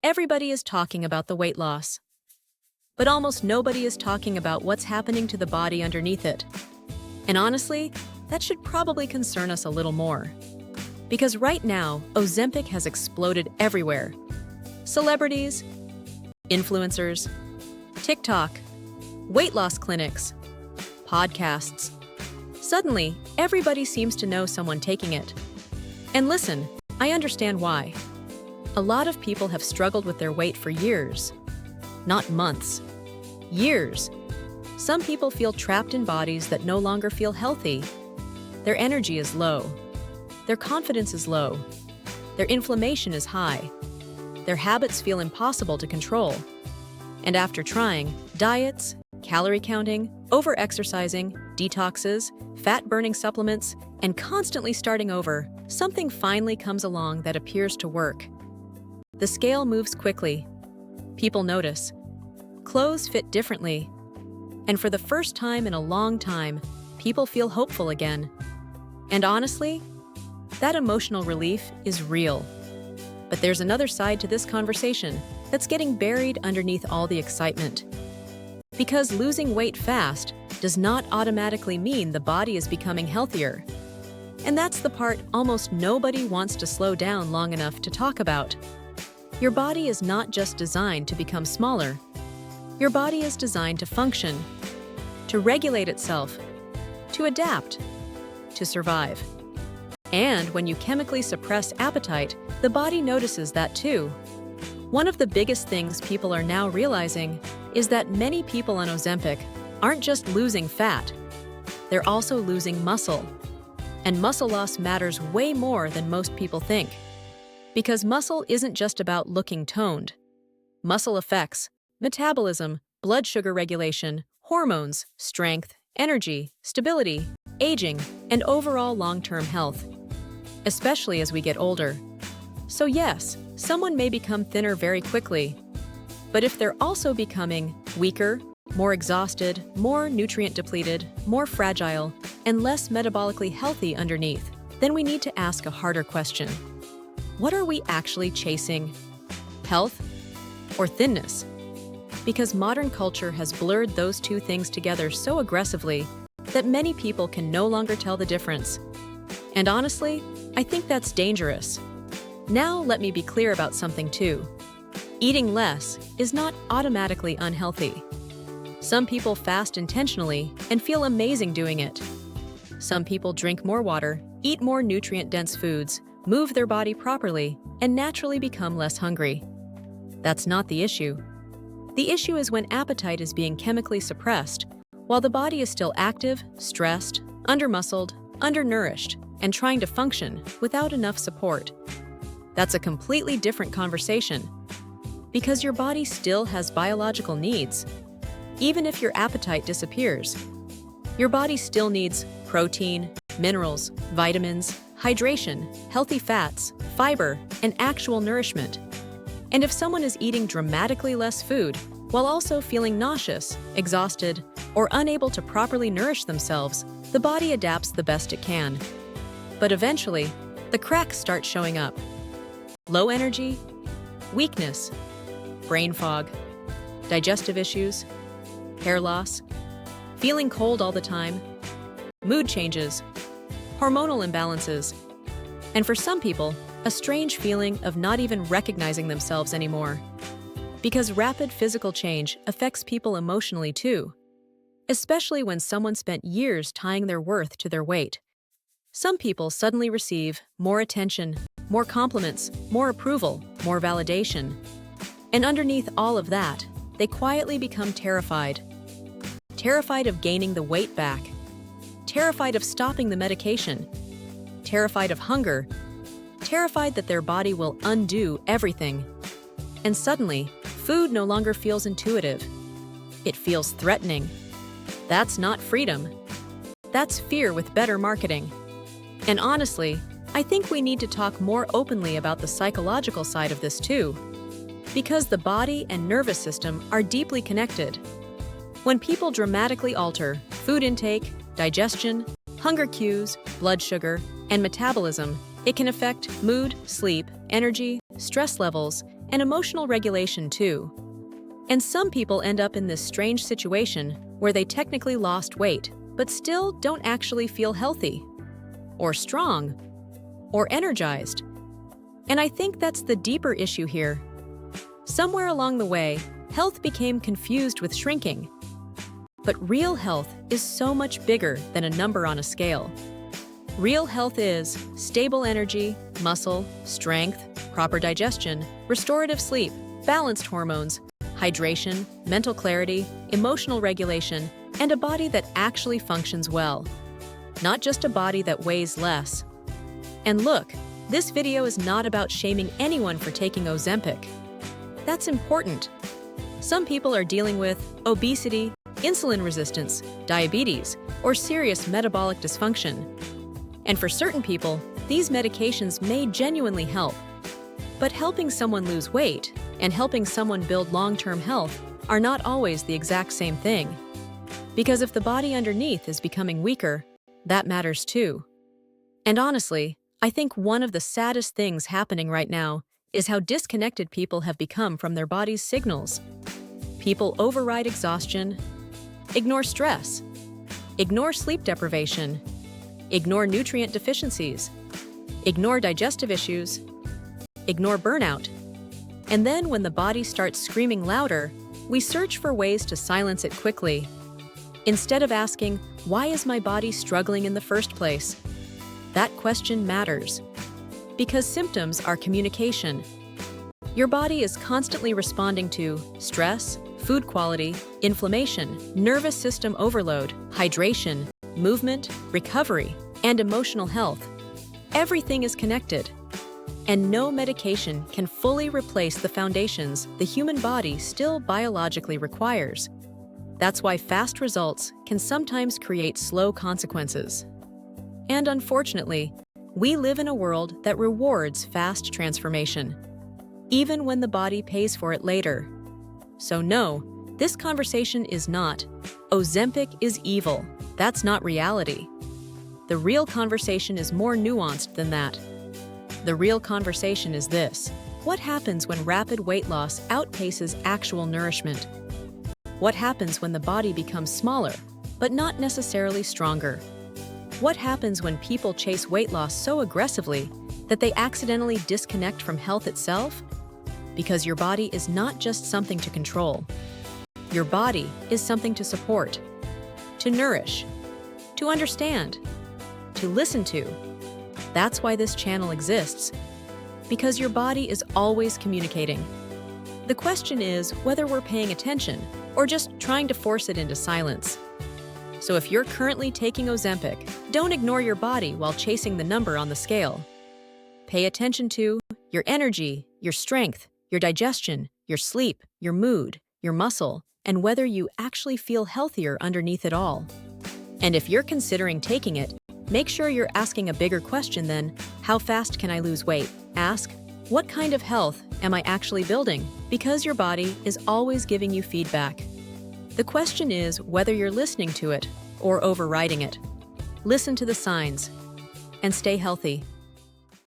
Everybody is talking about the weight loss, but almost nobody is talking about what's happening to the body underneath it. And honestly, that should probably concern us a little more. Because right now, Ozempic has exploded everywhere. Celebrities, influencers, TikTok, weight loss clinics, podcasts. Suddenly, everybody seems to know someone taking it. And listen, I understand why. A lot of people have struggled with their weight for years. Not months. Years. Some people feel trapped in bodies that no longer feel healthy. Their energy is low. Their confidence is low. Their inflammation is high. Their habits feel impossible to control. And after trying diets, calorie counting, over-exercising, detoxes, fat-burning supplements, and constantly starting over, something finally comes along that appears to work. The scale moves quickly. People notice. Clothes fit differently. And for the first time in a long time, people feel hopeful again. And honestly, that emotional relief is real. But there's another side to this conversation that's getting buried underneath all the excitement. Because losing weight fast does not automatically mean the body is becoming healthier. And that's the part almost nobody wants to slow down long enough to talk about. Your body is not just designed to become smaller. Your body is designed to function, to regulate itself, to adapt, to survive. And when you chemically suppress appetite, the body notices that too. One of the biggest things people are now realizing is that many people on Ozempic aren't just losing fat, they're also losing muscle. And muscle loss matters way more than most people think. Because muscle isn't just about looking toned. Muscle affects metabolism, blood sugar regulation, hormones, strength, energy, stability, aging, and overall long-term health, especially as we get older. So yes, someone may become thinner very quickly, but if they're also becoming weaker, more exhausted, more nutrient-depleted, more fragile, and less metabolically healthy underneath, then we need to ask a harder question. What are we actually chasing? Health or thinness? Because modern culture has blurred those two things together so aggressively that many people can no longer tell the difference. And honestly, I think that's dangerous. Now let me be clear about something too. Eating less is not automatically unhealthy. Some people fast intentionally and feel amazing doing it. Some people drink more water, eat more nutrient-dense foods, move their body properly, and naturally become less hungry. That's not the issue. The issue is when appetite is being chemically suppressed, while the body is still active, stressed, undermuscled, undernourished, and trying to function without enough support. That's a completely different conversation. Because your body still has biological needs. Even if your appetite disappears, your body still needs protein, minerals, vitamins, hydration, healthy fats, fiber, and actual nourishment. And if someone is eating dramatically less food while also feeling nauseous, exhausted, or unable to properly nourish themselves, the body adapts the best it can. But eventually, the cracks start showing up. Low energy, weakness, brain fog, digestive issues, hair loss, feeling cold all the time, mood changes, hormonal imbalances, and for some people, a strange feeling of not even recognizing themselves anymore. Because rapid physical change affects people emotionally too, especially when someone spent years tying their worth to their weight. Some people suddenly receive more attention, more compliments, more approval, more validation. And underneath all of that, they quietly become terrified. Terrified of gaining the weight back. Terrified of stopping the medication. Terrified of hunger. Terrified that their body will undo everything. And suddenly, food no longer feels intuitive. It feels threatening. That's not freedom. That's fear with better marketing. And honestly, I think we need to talk more openly about the psychological side of this too. Because the body and nervous system are deeply connected. When people dramatically alter food intake, digestion, hunger cues, blood sugar, and metabolism, it can affect mood, sleep, energy, stress levels, and emotional regulation too. And some people end up in this strange situation where they technically lost weight, but still don't actually feel healthy, or strong, or energized. And I think that's the deeper issue here. Somewhere along the way, health became confused with shrinking. But real health is so much bigger than a number on a scale. Real health is stable energy, muscle, strength, proper digestion, restorative sleep, balanced hormones, hydration, mental clarity, emotional regulation, and a body that actually functions well. Not just a body that weighs less. And look, this video is not about shaming anyone for taking Ozempic. That's important. Some people are dealing with obesity, insulin resistance, diabetes, or serious metabolic dysfunction. And for certain people, these medications may genuinely help. But helping someone lose weight and helping someone build long-term health are not always the exact same thing. Because if the body underneath is becoming weaker, that matters too. And honestly, I think one of the saddest things happening right now is how disconnected people have become from their body's signals. People override exhaustion, ignore stress, ignore sleep deprivation, ignore nutrient deficiencies, ignore digestive issues, ignore burnout. And then when the body starts screaming louder, we search for ways to silence it quickly. Instead of asking, why is my body struggling in the first place? That question matters. Because symptoms are communication. Your body is constantly responding to stress, food quality, inflammation, nervous system overload, hydration, movement, recovery, and emotional health. Everything is connected. And no medication can fully replace the foundations the human body still biologically requires. That's why fast results can sometimes create slow consequences. And unfortunately, we live in a world that rewards fast transformation, even when the body pays for it later. So no, this conversation is not, Ozempic is evil. That's not reality. The real conversation is more nuanced than that. The real conversation is this: what happens when rapid weight loss outpaces actual nourishment? What happens when the body becomes smaller, but not necessarily stronger? What happens when people chase weight loss so aggressively that they accidentally disconnect from health itself? Because your body is not just something to control. Your body is something to support, to nourish, to understand, to listen to. That's why this channel exists. Because your body is always communicating. The question is whether we're paying attention or just trying to force it into silence. So if you're currently taking Ozempic, don't ignore your body while chasing the number on the scale. Pay attention to your energy, your strength, your digestion, your sleep, your mood, your muscle, and whether you actually feel healthier underneath it all. And if you're considering taking it, make sure you're asking a bigger question than, how fast can I lose weight? Ask, what kind of health am I actually building? Because your body is always giving you feedback. The question is whether you're listening to it or overriding it. Listen to the signs and stay healthy.